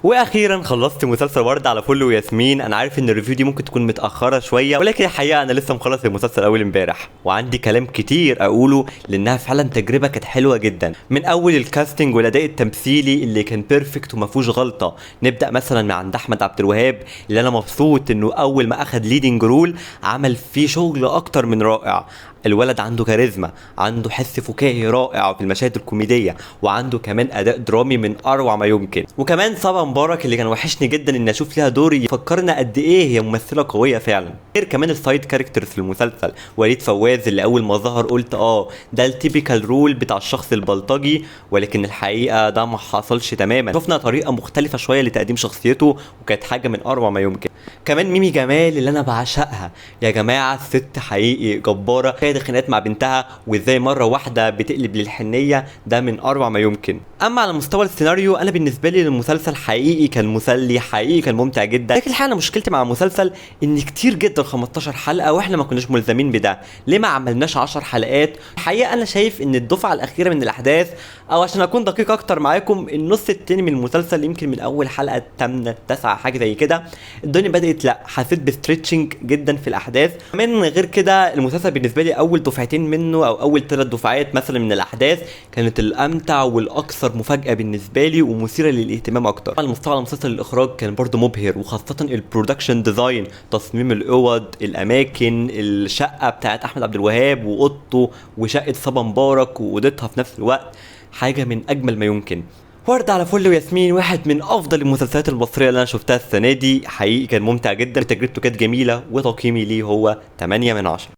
واخيرا خلصت مسلسل ورد على فل وياسمين. انا عارف ان الريفيو دي ممكن تكون متاخره شويه، ولكن الحقيقه انا لسه مخلص المسلسل اول امبارح وعندي كلام كتير اقوله، لانها فعلا تجربه كانت حلوه جدا. من اول الكاستنج والاداء التمثيلي اللي كان بيرفكت وما فيهوش غلطه. نبدا مثلا من عند احمد عبد الوهاب، اللي انا مبسوط انه اول ما اخد ليدنج رول عمل فيه شغل اكتر من رائع. الولد عنده كاريزما، عنده حس فكاهي رائع في المشاهد الكوميديه، وعنده كمان اداء درامي من اروع ما يمكن. وكمان صبا مبارك اللي كان وحشني جدا ان اشوف ليها دور يفكرنا قد ايه هي ممثله قويه فعلا. غير كمان السايد كاركترز في المسلسل، وليد فواز اللي اول ما ظهر قلت ده التيبيكال رول بتاع الشخص البلطجي، ولكن الحقيقه ده ما حصلش تماما. شفنا طريقه مختلفه شويه لتقديم شخصيته، وكانت حاجه من اروع ما يمكن. كمان ميمي جمال اللي انا بعشقها يا جماعه، الست حقيقي جباره، كانت خناقات مع بنتها وازاي مره واحده بتقلب للحنيه، ده من اروع ما يمكن. اما على مستوى السيناريو، انا بالنسبه لي المسلسل حقيقي كان مسلي، حقيقي كان ممتع جدا. لكن الحقيقه انا مشكلتي مع المسلسل ان كتير جدا 15 حلقه واحنا ما كناش ملزمين بده. ليه ما عملناش 10 حلقات؟ الحقيقه انا شايف ان الدفعه الاخيره من الاحداث، او عشان اكون دقيق اكتر معاكم، النص التاني من المسلسل يمكن من اول حلقه 8 9 حاجه زي كده، الدنيا بدات لا حسيت بستريتشنج جدا في الاحداث. كمان غير كده المسلسل بالنسبه لي اول دفعتين منه او اول 3 دفعات مثلا من الاحداث كانت الامتع والاكثر مفاجاه بالنسبه لي ومثيره للاهتمام اكتر. على مستوى المسلسل الاخراج كان برضو مبهر، وخاصه البرودكشن ديزاين، تصميم الاوض، الاماكن، الشقه بتاعت احمد عبد الوهاب واوضته، وشقه صبا مبارك واوضتها في نفس الوقت، حاجه من اجمل ما يمكن. ورد على فل وياسمين واحد من افضل المسلسلات المصريه اللي انا شفتها السنه دي، حقيقي كان ممتع جدا، تجربته كانت جميله، وتقييمي ليه هو 8 من 10.